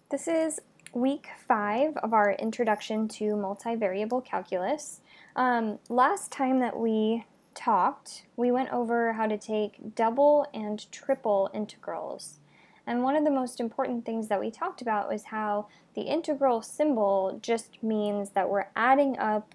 This is week 5 of our Introduction to Multivariable Calculus. Last time that we talked, we went over how to take double and triple integrals. And one of the most important things that we talked about was how the integral symbol just means that we're adding up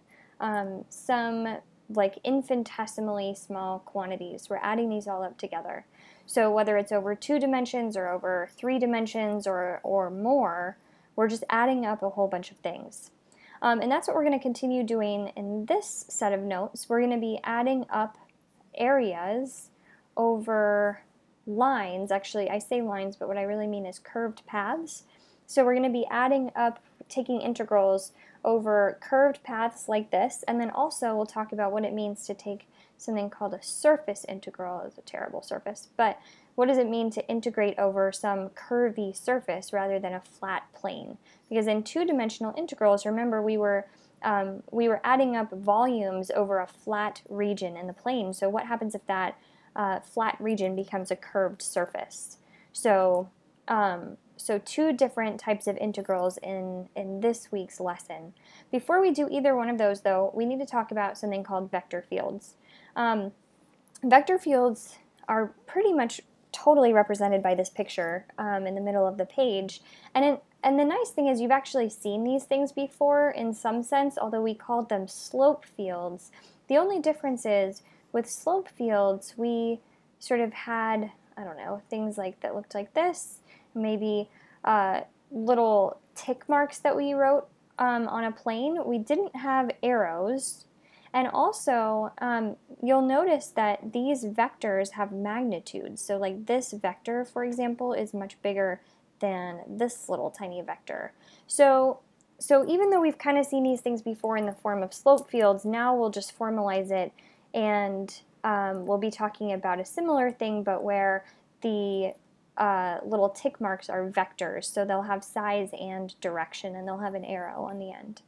some like infinitesimally small quantities. We're adding these all up together. So whether it's over 2 dimensions or over 3 dimensions or more, we're just adding up a whole bunch of things. And that's what we're going to continue doing in this set of notes. We're going to be adding up areas over lines. Actually, I say lines, but what I really mean is curved paths. So we're going to be adding up, taking integrals over curved paths like this, and then also we'll talk about what it means to take something called a surface integral. It's a terrible surface, but what does it mean to integrate over some curvy surface rather than a flat plane? Because in two-dimensional integrals, remember we were adding up volumes over a flat region in the plane. So what happens if that flat region becomes a curved surface? So two different types of integrals in this week's lesson. Before we do either one of those, though, we need to talk about something called vector fields. Vector fields are pretty much totally represented by this picture in the middle of the page. And the nice thing is you've actually seen these things before in some sense, although we called them slope fields. The only difference is with slope fields, we sort of had, I don't know, things like that looked like this, maybe little tick marks that we wrote on a plane. We didn't have arrows. And also, you'll notice that these vectors have magnitudes. So like this vector, for example, is much bigger than this little tiny vector. So even though we've kind of seen these things before in the form of slope fields, now we'll just formalize it, and we'll be talking about a similar thing, but where the little tick marks are vectors. So they'll have size and direction, and they'll have an arrow on the end.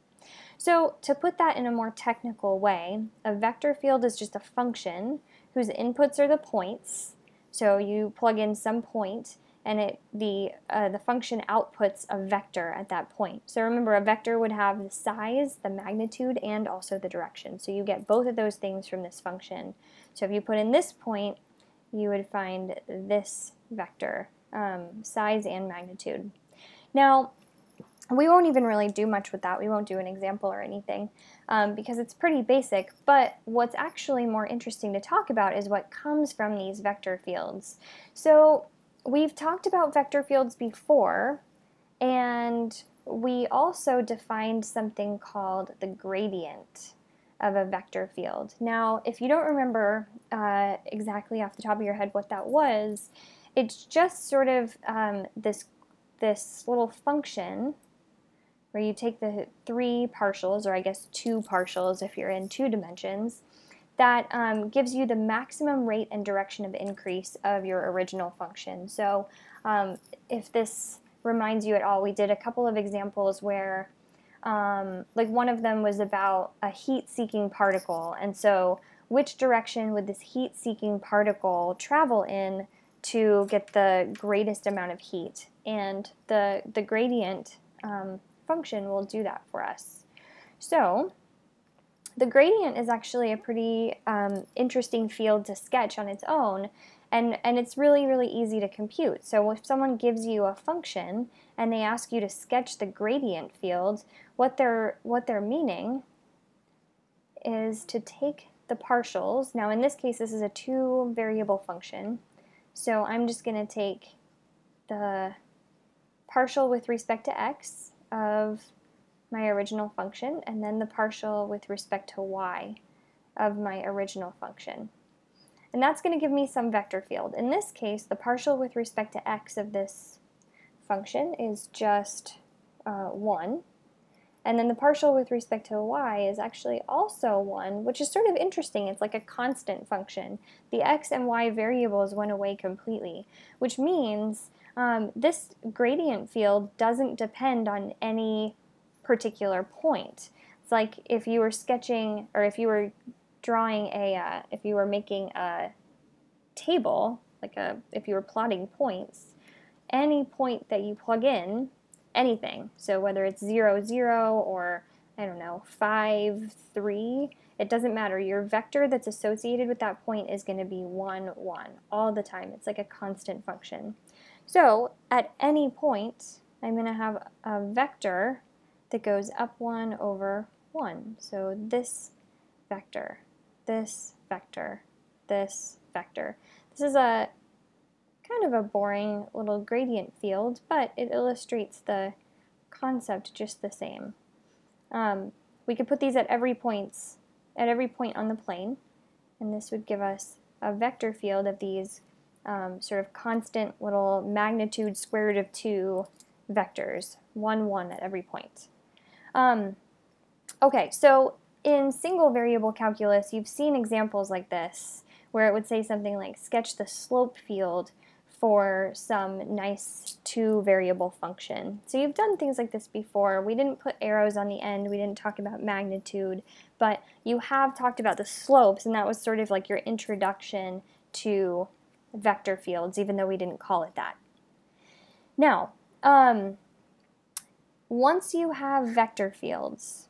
So to put that in a more technical way, a vector field is just a function whose inputs are the points. So you plug in some point, and the function outputs a vector at that point. So remember, a vector would have the size, the magnitude, and also the direction. So you get both of those things from this function. So if you put in this point, you would find this vector, size and magnitude. Now, we won't even really do much with that. We won't do an example or anything because it's pretty basic, but what's actually more interesting to talk about is what comes from these vector fields. So we've talked about vector fields before, and we also defined something called the gradient of a vector field. Now, if you don't remember exactly off the top of your head what that was, it's just sort of this little function where you take the 3 partials, or I guess 2 partials if you're in 2 dimensions, that gives you the maximum rate and direction of increase of your original function. So if this reminds you at all, we did a couple of examples where like one of them was about a heat-seeking particle, and so which direction would this heat-seeking particle travel in to get the greatest amount of heat? And the gradient function will do that for us. So the gradient is actually a pretty interesting field to sketch on its own, and it's really, really easy to compute. So if someone gives you a function and they ask you to sketch the gradient field, what they're meaning is to take the partials. Now in this case, this is a 2-variable function, so I'm just going to take the partial with respect to x of my original function, and then the partial with respect to y of my original function. And that's going to give me some vector field. In this case, the partial with respect to x of this function is just 1. And then the partial with respect to y is actually also 1, which is sort of interesting. It's like a constant function. The x and y variables went away completely, which means this gradient field doesn't depend on any particular point. It's like if you were sketching, or if you were drawing if you were making a table, if you were plotting points, any point that you plug in anything. So whether it's 0, 0, or I don't know, 5, 3, it doesn't matter. Your vector that's associated with that point is going to be 1, 1 all the time. It's like a constant function. So at any point, I'm going to have a vector that goes up 1 over 1. So this vector, this vector, this vector. This is a kind of a boring little gradient field, but it illustrates the concept just the same. We could put these at every point on the plane, and this would give us a vector field of these sort of constant little magnitude square root of 2 vectors, 1, 1 at every point. Okay, so in single variable calculus, you've seen examples like this, where it would say something like sketch the slope field for some nice 2-variable function. So you've done things like this before. We didn't put arrows on the end, we didn't talk about magnitude, but you have talked about the slopes, and that was sort of like your introduction to vector fields, even though we didn't call it that. Now, once you have vector fields,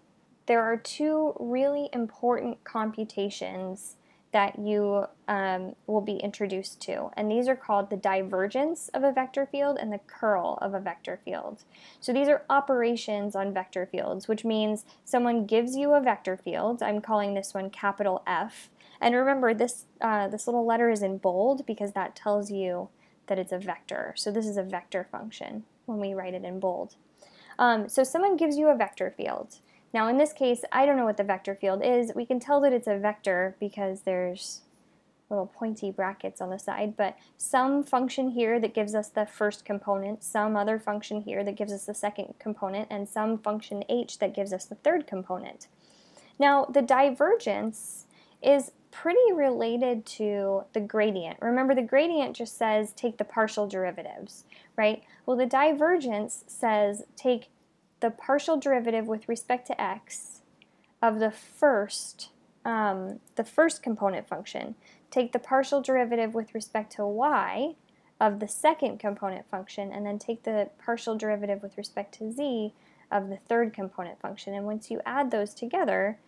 there are 2 really important computations that you will be introduced to, and these are called the divergence of a vector field and the curl of a vector field. So these are operations on vector fields, which means someone gives you a vector field. I'm calling this one capital F, and remember this little letter is in bold because that tells you that it's a vector. So this is a vector function when we write it in bold. So someone gives you a vector field. Now in this case, I don't know what the vector field is. We can tell that it's a vector because there's little pointy brackets on the side, but some function here that gives us the first component, some other function here that gives us the second component, and some function h that gives us the third component. Now the divergence is pretty related to the gradient. Remember, the gradient just says take the partial derivatives, right? Well, the divergence says take the partial derivative with respect to x of the first component function. Take the partial derivative with respect to y of the second component function, and then take the partial derivative with respect to z of the third component function. And once you add those together,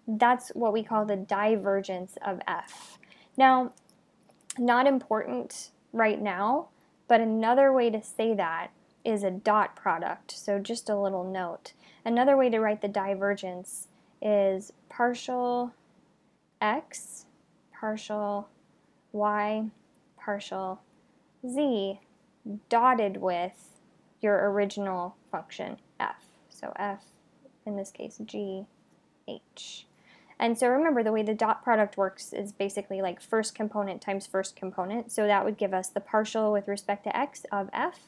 that's what we call the divergence of f. Now, not important right now, but another way to say that is a dot product. So just a little note. Another way to write the divergence is partial x, partial y, partial z, dotted with your original function f. So f, in this case, g, h. And so remember, the way the dot product works is basically like first component times first component. So that would give us the partial with respect to x of f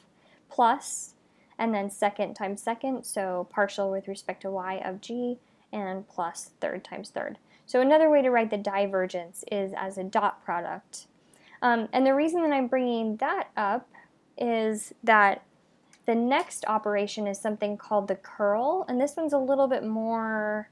plus, and then second times second, so partial with respect to y of g, and plus third times third. So another way to write the divergence is as a dot product. And the reason that I'm bringing that up is that the next operation is something called the curl, and this one's a little bit more,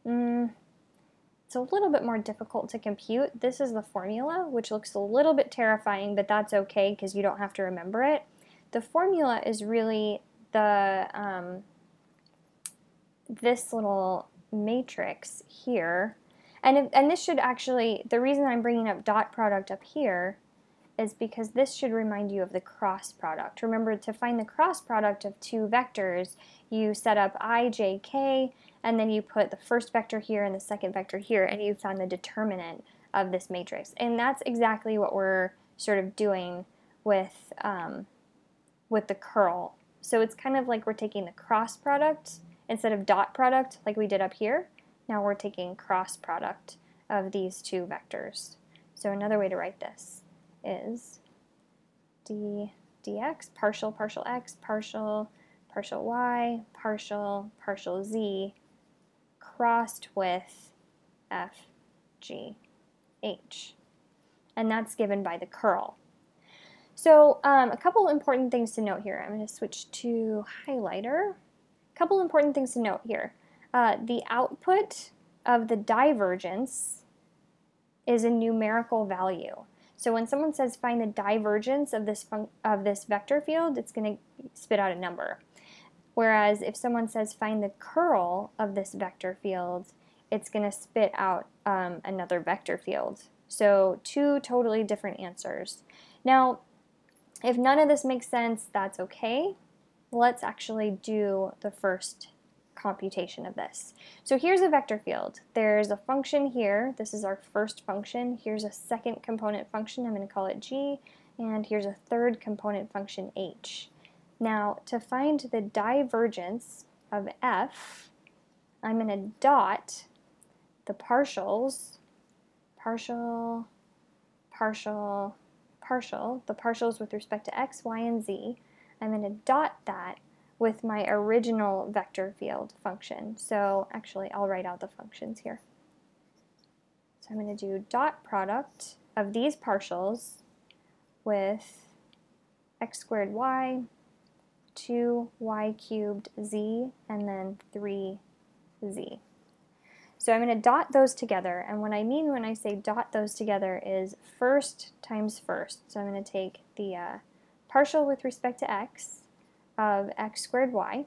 it's a little bit more difficult to compute. This is the formula, which looks a little bit terrifying, but that's okay because you don't have to remember it. The formula is really the this little matrix here, and this should actually, the reason I'm bringing up dot product up here is because this should remind you of the cross product. Remember, to find the cross product of 2 vectors, you set up I, j, k, and then you put the first vector here and the second vector here, and you found the determinant of this matrix. And that's exactly what we're sort of doing with the curl. So it's kind of like we're taking the cross product instead of dot product like we did up here. Now we're taking cross product of these 2 vectors. So another way to write this is dx, partial x, partial y, partial z, crossed with f, g, h. And that's given by the curl. So a couple important things to note here. I'm going to switch to highlighter. A couple important things to note here. The output of the divergence is a numerical value. So when someone says find the divergence of this vector field, it's going to spit out a number. Whereas if someone says find the curl of this vector field, it's going to spit out another vector field. So two totally different answers. Now, if none of this makes sense, that's okay. Let's actually do the first computation of this. So here's a vector field. There's a function here. This is our first function. Here's a second component function. I'm going to call it g. And here's a third component function h. Now, to find the divergence of f, I'm going to dot the partials, partial, partial, partial, the partials with respect to x, y, and z. I'm going to dot that with my original vector field function. So actually, I'll write out the functions here. So I'm going to do dot product of these partials with x squared y, 2y cubed z, and then 3z. So I'm going to dot those together, and what I mean when I say dot those together is first times first. So I'm going to take the partial with respect to x of x squared y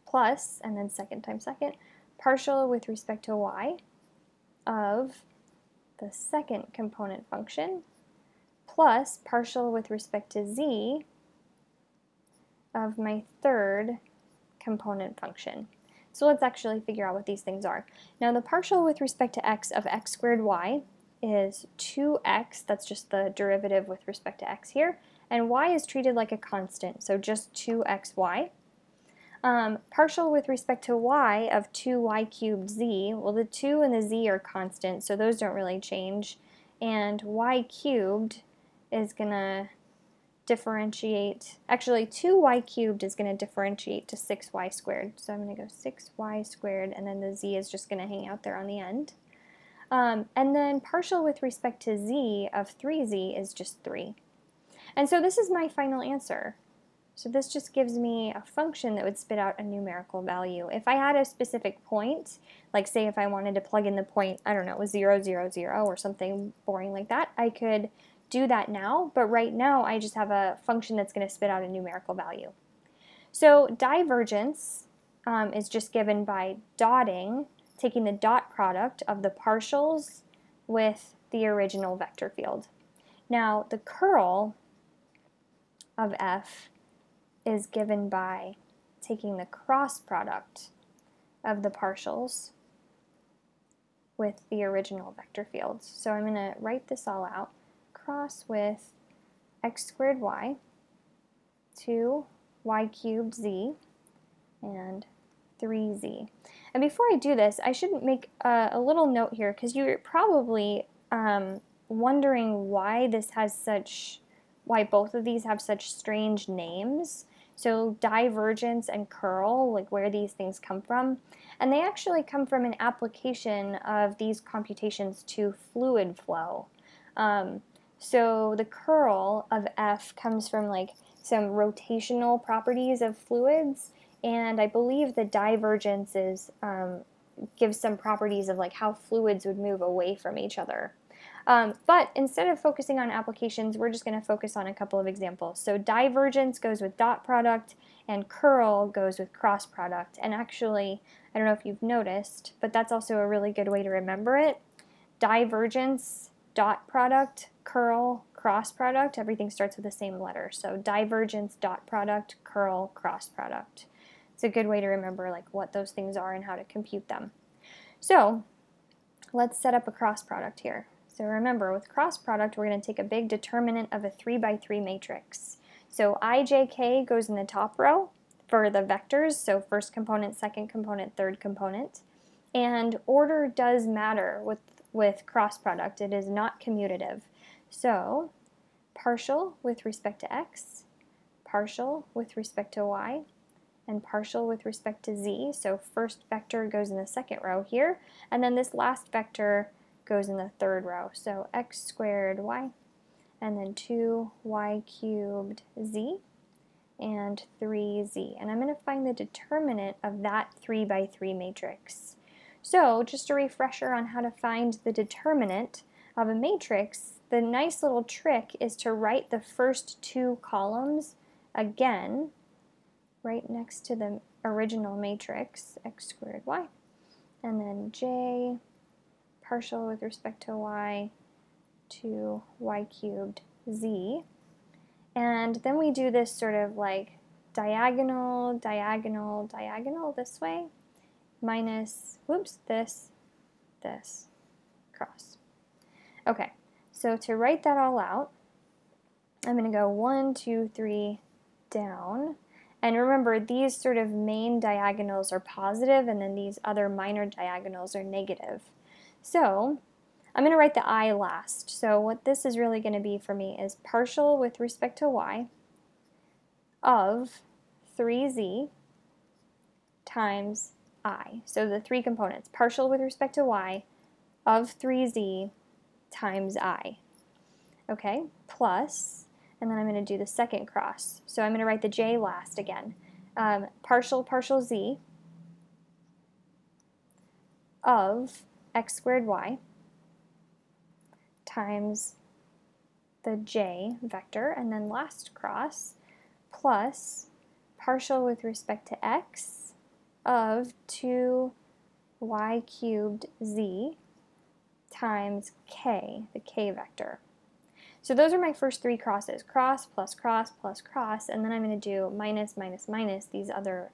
plus, and then second times second, partial with respect to y of the second component function plus partial with respect to z of my third component function. So let's actually figure out what these things are. Now the partial with respect to x of x squared y is 2x, that's just the derivative with respect to x here, and y is treated like a constant, so just 2xy. Partial with respect to y of 2y cubed z, well the 2 and the z are constant, so those don't really change, and y cubed is going to differentiate, actually 2y cubed is going to differentiate to 6y squared, so I'm going to go 6y squared, and then the z is just going to hang out there on the end. And then partial with respect to z of 3z is just 3. And so this is my final answer. So this just gives me a function that would spit out a numerical value. If I had a specific point, like say if I wanted to plug in the point, I don't know, it was 0, 0, 0 or something boring like that, I could do that now, but right now I just have a function that's going to spit out a numerical value. So divergence is just given by dotting, taking the dot product of the partials with the original vector field. Now the curl of f is given by taking the cross product of the partials with the original vector fields. So I'm going to write this all out. Cross with x squared y, 2y cubed z, and 3z. And before I do this, I should make a little note here, because you're probably wondering why both of these have such strange names. So divergence and curl, like where these things come from. And they actually come from an application of these computations to fluid flow. So the curl of f comes from like some rotational properties of fluids, and I believe the divergence gives some properties of like how fluids would move away from each other. But instead of focusing on applications, we're just going to focus on a couple of examples. So divergence goes with dot product, and curl goes with cross product. And actually, I don't know if you've noticed, but that's also a really good way to remember it. Divergence, dot product, curl, cross product, everything starts with the same letter. So divergence, dot product, curl, cross product. It's a good way to remember like what those things are and how to compute them. So let's set up a cross product here. So remember, with cross product, we're going to take a big determinant of a 3x3 matrix. So ijk goes in the top row for the vectors, so first component, second component, third component. And order does matter with cross product. It is not commutative. So partial with respect to x, partial with respect to y, and partial with respect to z. So first vector goes in the second row here, and then this last vector goes in the third row. So x squared y, and then 2y cubed z, and 3z. And I'm going to find the determinant of that 3x3 matrix. So just a refresher on how to find the determinant of a matrix, the nice little trick is to write the first two columns again right next to the original matrix, x squared y, and then j partial with respect to y to y cubed z. And then we do this sort of like diagonal, diagonal, diagonal this way, minus, whoops, this, cross. Okay, so to write that all out, I'm going to go 1, 2, 3 down. And remember, these sort of main diagonals are positive, and then these other minor diagonals are negative. So I'm going to write the I last. So what this is really going to be for me is partial with respect to y of 3z times I. So the three components, partial with respect to y of 3z times I. Okay, plus, and then I'm going to do the second cross. So I'm going to write the j last again. Partial z of x squared y times the j vector, and then last cross, plus partial with respect to x of 2y cubed z times k, the k vector. So those are my first three crosses, cross, plus cross, plus cross, and then I'm going to do minus, minus, minus these other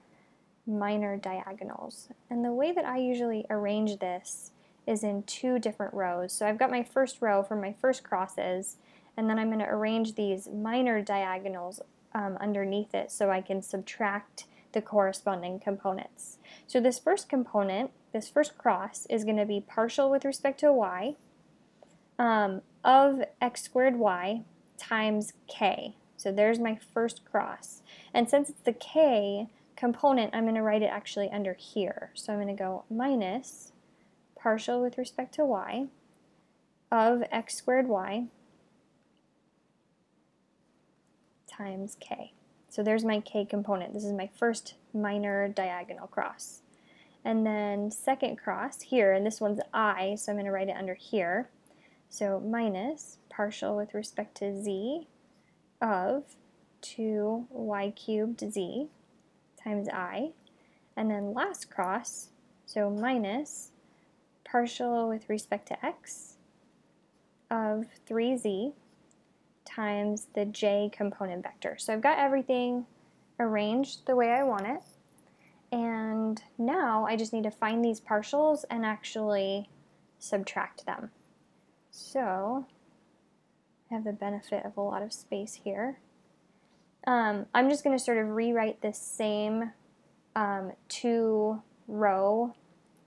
minor diagonals. And the way that I usually arrange this is in two different rows. So I've got my first row for my first crosses, and then I'm going to arrange these minor diagonals underneath it so I can subtract the corresponding components. So this first component, this first cross, is going to be partial with respect to y of x squared y times k. So there's my first cross. And since it's the k component, I'm going to write it actually under here. So I'm going to go minus partial with respect to y of x squared y times k. So there's my k component. This is my first minor diagonal cross. And then second cross here, and this one's I, so I'm going to write it under here. So minus partial with respect to z of 2y cubed z times I. And then last cross, so minus partial with respect to x of 3z times the j component vector. So I've got everything arranged the way I want it. And now I just need to find these partials and actually subtract them. So I have the benefit of a lot of space here. I'm just going to sort of rewrite this same two-row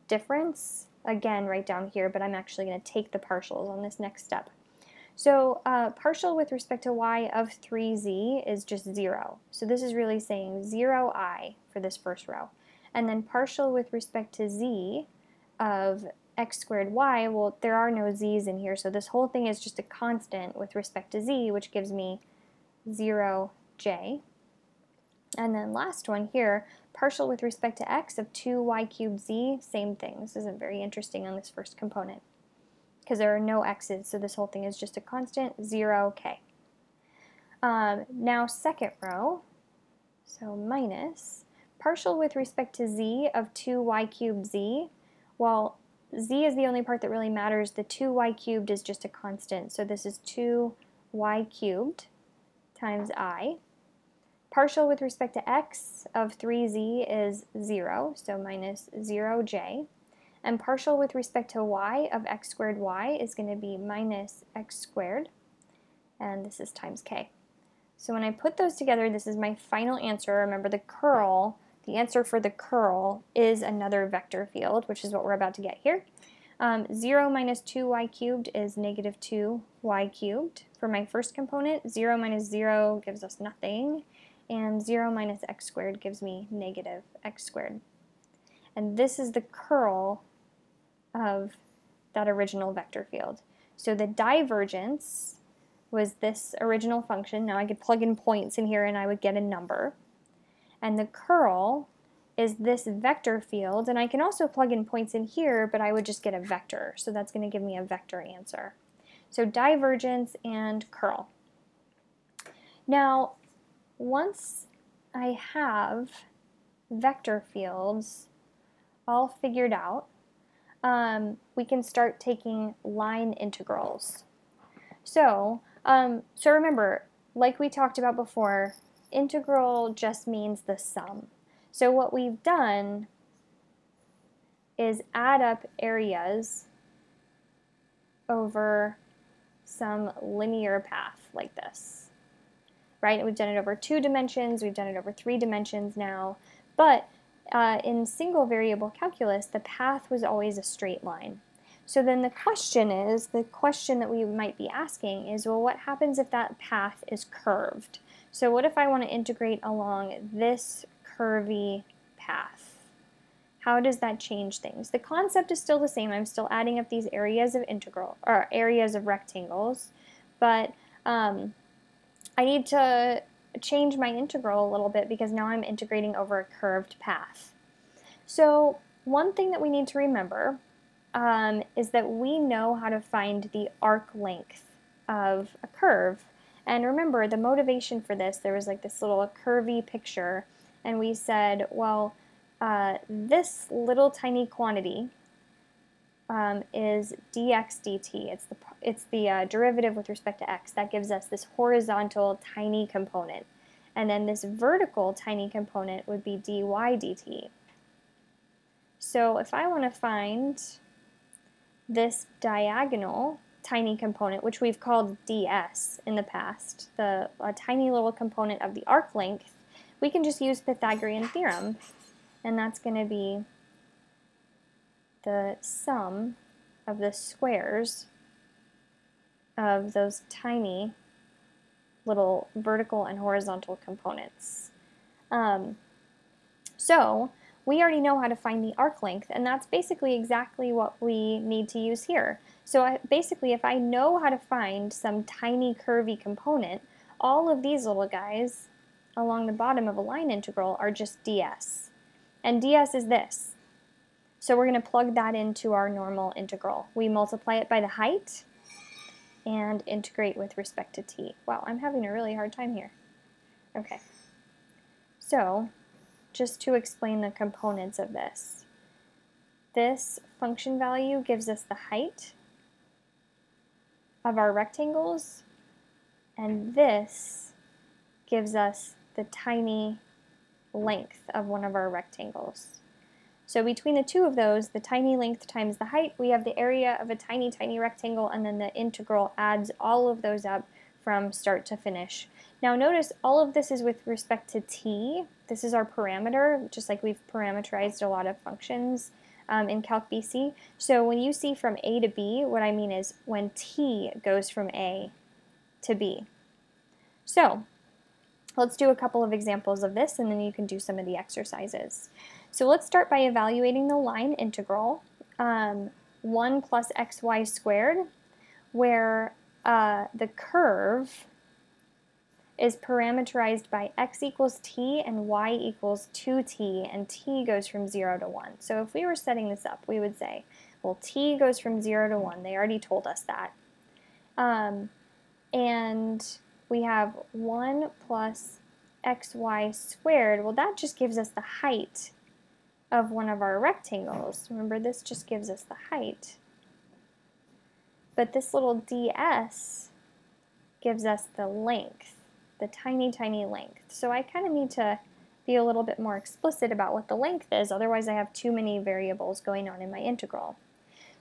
difference again right down here, but I'm actually going to take the partials on this next step. So partial with respect to y of 3z is just 0. So this is really saying 0i for this first row. And then partial with respect to z of x squared y, well, there are no z's in here, so this whole thing is just a constant with respect to z, which gives me 0j. And then last one here, partial with respect to x of 2y cubed z, same thing. This isn't very interesting on this first component because there are no x's, so this whole thing is just a constant, 0k. Now second row, so minus partial with respect to z of 2y cubed z. Well, z is the only part that really matters. The 2y cubed is just a constant, so this is 2y cubed times I. Partial with respect to x of 3z is 0, so minus 0j. And partial with respect to y of x squared y is going to be minus x squared, and this is times k. So when I put those together, this is my final answer. Remember, the curl, the answer for the curl is another vector field, which is what we're about to get here. 0 minus 2y cubed is negative 2y cubed. For my first component, 0 minus 0 gives us nothing, and 0 minus x squared gives me negative x squared. And this is the curl of that original vector field. So the divergence was this original function. Now I could plug in points in here and I would get a number. And the curl is this vector field, and I can also plug in points in here, but I would just get a vector. So that's going to give me a vector answer. So divergence and curl. Now, once I have vector fields all figured out, we can start taking line integrals. So remember, like we talked about before, integral just means the sum. So what we've done is add up areas over some linear path like this, right? We've done it over 2 dimensions, we've done it over 3 dimensions now, but in single variable calculus, the path was always a straight line. So then the question that we might be asking is, well, what happens if that path is curved? So what if I want to integrate along this curvy path? How does that change things? The concept is still the same. I'm still adding up these areas of integral, or areas of rectangles, but I need to change my integral a little bit because now I'm integrating over a curved path. So one thing that we need to remember is that we know how to find the arc length of a curve. And remember, the motivation for this, there was like this little curvy picture, and we said, well, this little tiny quantity is dx dt. It's the derivative with respect to x. That gives us this horizontal tiny component. And then this vertical tiny component would be dy dt. So if I want to find this diagonal tiny component, which we've called ds in the past, a tiny little component of the arc length, we can just use Pythagorean theorem, and that's going to be the sum of the squares of those tiny little vertical and horizontal components. So we already know how to find the arc length, and that's basically exactly what we need to use here. So basically, if I know how to find some tiny curvy component, all of these little guys along the bottom of a line integral are just ds. And ds is this. So we're going to plug that into our normal integral. We multiply it by the height and integrate with respect to t. Wow, I'm having a really hard time here. Okay. So just to explain the components of this. This function value gives us the height of our rectangles, and this gives us the tiny length of one of our rectangles. So between the two of those, the tiny length times the height, we have the area of a tiny, tiny rectangle, and then the integral adds all of those up from start to finish. Now notice all of this is with respect to t. This is our parameter, just like we've parameterized a lot of functions in Calc BC. So when you see from a to b, what I mean is when t goes from a to b. So let's do a couple of examples of this, and then you can do some of the exercises. So let's start by evaluating the line integral, 1 plus xy squared, where the curve is parameterized by x equals t and y equals 2t, and t goes from 0 to 1. So if we were setting this up, we would say, well, t goes from 0 to 1. They already told us that. And we have 1 plus xy squared. Well, that just gives us the height of one of our rectangles. Remember, this just gives us the height. But this little ds gives us the length, the tiny, tiny length. So I kind of need to be a little bit more explicit about what the length is, otherwise I have too many variables going on in my integral.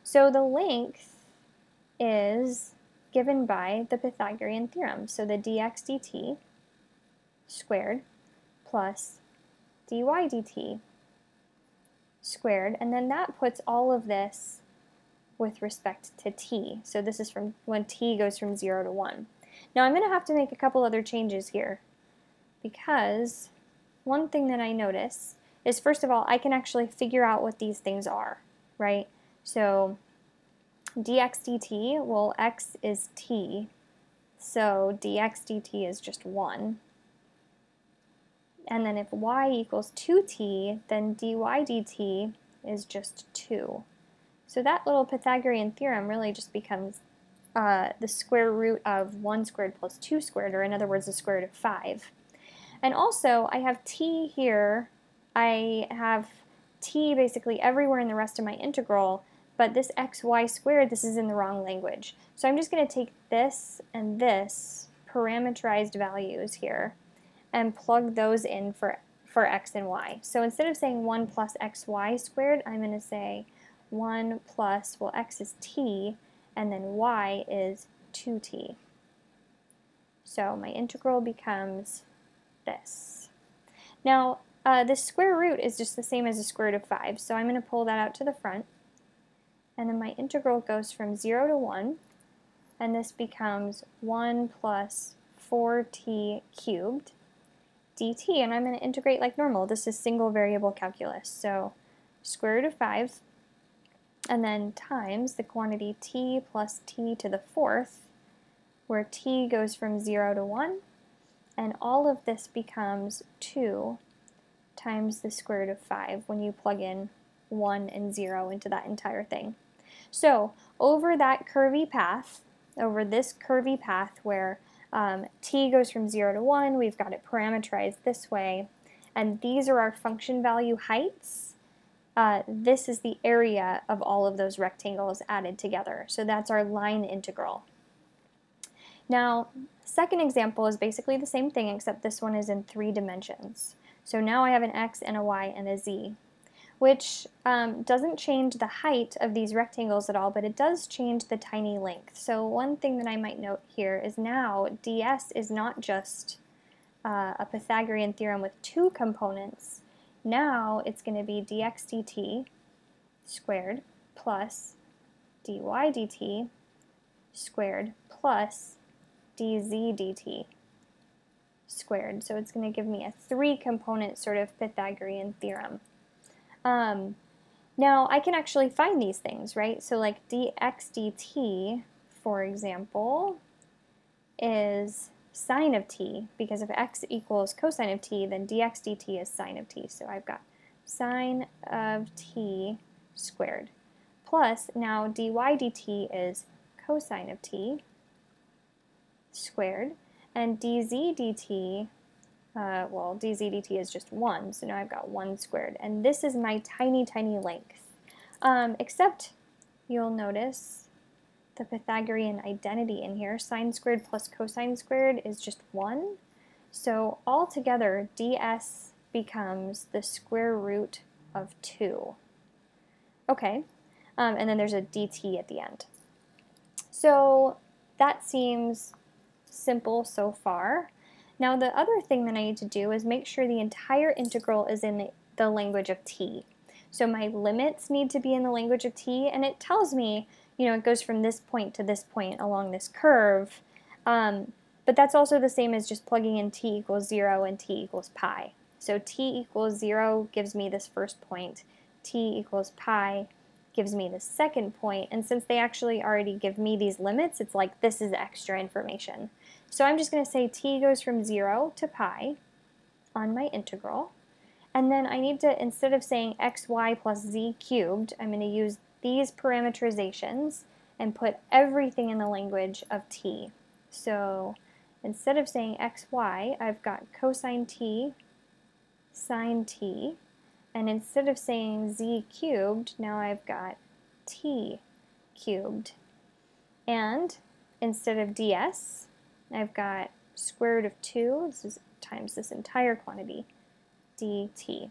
So the length is given by the Pythagorean theorem. So the dx dt squared plus dy dt squared, and then that puts all of this with respect to t. So this is from when t goes from 0 to 1. Now I'm going to have to make a couple other changes here, because one thing that I notice is, first of all, I can actually figure out what these things are, right? So dx dt, well, x is t, so dx dt is just 1. And then if y equals 2t, then dy dt is just 2. So that little Pythagorean theorem really just becomes the square root of 1 squared plus 2 squared, or in other words, the square root of 5. And also, I have t here. I have t basically everywhere in the rest of my integral, but this xy squared, this is in the wrong language. So I'm just going to take this and this parameterized values here and plug those in for x and y. So instead of saying 1 plus xy squared, I'm going to say 1 plus, well, x is t, and then y is 2t. So my integral becomes this. Now, this square root is just the same as the square root of 5, so I'm going to pull that out to the front. And then my integral goes from 0 to 1, and this becomes 1 plus 4t cubed dt, and I'm going to integrate like normal. This is single variable calculus, so square root of 5, and then times the quantity t plus t to the fourth, where t goes from 0 to 1, and all of this becomes 2 times the square root of 5 when you plug in 1 and 0 into that entire thing. So over that curvy path, over this curvy path where t goes from 0 to 1, we've got it parameterized this way, and these are our function value heights. This is the area of all of those rectangles added together. So that's our line integral. Now, second example is basically the same thing, except this one is in 3 dimensions. So now I have an x and a y and a z, which doesn't change the height of these rectangles at all, but it does change the tiny length. So one thing that I might note here is now ds is not just a Pythagorean theorem with 2 components. Now it's going to be dx dt squared plus dy dt squared plus dz dt squared. So it's going to give me a 3-component sort of Pythagorean theorem. Now I can actually find these things, right? So like dx dt, for example, is sine of t, because if x equals cosine of t, then dx dt is sine of t. So I've got sine of t squared, plus now dy dt is cosine of t squared, and dz dt, well, dz dt is just 1, so now I've got 1 squared, and this is my tiny, tiny length. Except you'll notice the Pythagorean identity in here. Sine squared plus cosine squared is just 1. So altogether, ds becomes the square root of 2. Okay, and then there's a dt at the end. So that seems simple so far. Now the other thing that I need to do is make sure the entire integral is in the language of t. So my limits need to be in the language of t, and it tells me, you know, it goes from this point to this point along this curve, but that's also the same as just plugging in t equals 0 and t equals pi. So t equals 0 gives me this first point, t equals pi gives me the second point, and since they actually already give me these limits, it's like this is extra information. So I'm just going to say t goes from 0 to pi on my integral, and then I need to, instead of saying xy plus z cubed, I'm going to use these parameterizations and put everything in the language of t. So instead of saying xy, I've got cosine t, sine t, and instead of saying z cubed, now I've got t cubed. And instead of ds, I've got square root of 2, this is times this entire quantity, dt.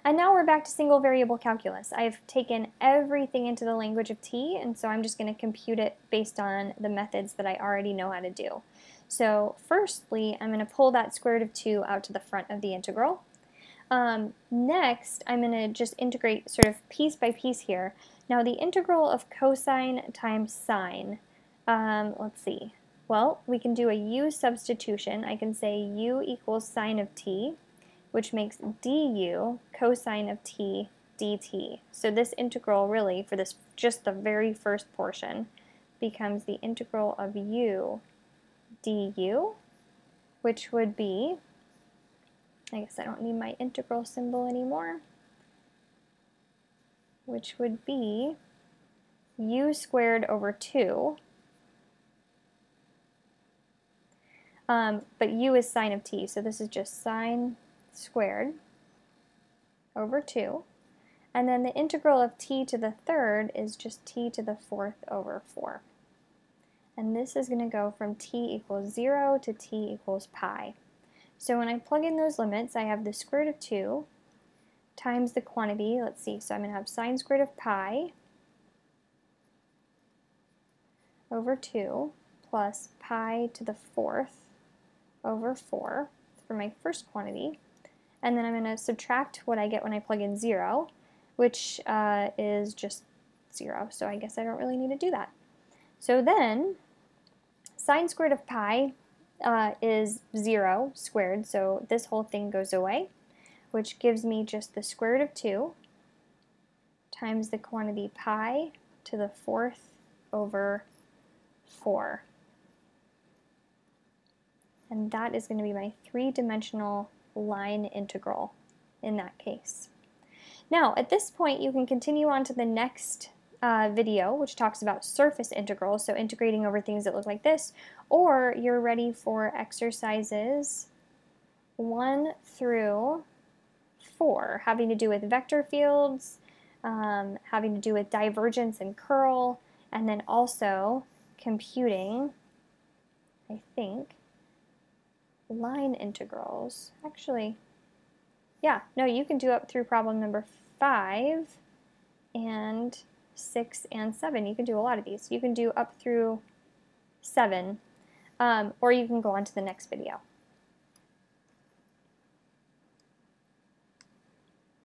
And now we're back to single variable calculus. I've taken everything into the language of t, and so I'm just going to compute it based on the methods that I already know how to do. So firstly, I'm going to pull that square root of 2 out to the front of the integral. Next, I'm going to just integrate sort of piece by piece here. Now the integral of cosine times sine, let's see. Well, we can do a u substitution. I can say u equals sine of t, which makes du cosine of t dt. So this integral really, for this just the very first portion, becomes the integral of u du, which would be, I guess I don't need my integral symbol anymore, which would be u squared over 2 but u is sine of t, so this is just sine squared over 2. And then the integral of t to the third is just t to the fourth over 4. And this is going to go from t equals 0 to t equals pi. So when I plug in those limits, I have the square root of 2 times the quantity, let's see, so I'm going to have sine squared of pi over 2 plus pi to the fourth over 4 for my first quantity. And then I'm going to subtract what I get when I plug in 0, which is just 0, so I guess I don't really need to do that. So then, sine squared of pi is 0 squared, so this whole thing goes away, which gives me just the square root of 2 times the quantity pi to the fourth over 4. And that is going to be my three-dimensional line integral in that case. Now, at this point, you can continue on to the next video, which talks about surface integrals, so integrating over things that look like this, or you're ready for exercises 1 through 4, having to do with vector fields, having to do with divergence and curl, and then also computing, I think, line integrals. Actually, yeah, no, you can do up through problem number 5 and 6 and 7. You can do a lot of these. You can do up through 7, or you can go on to the next video.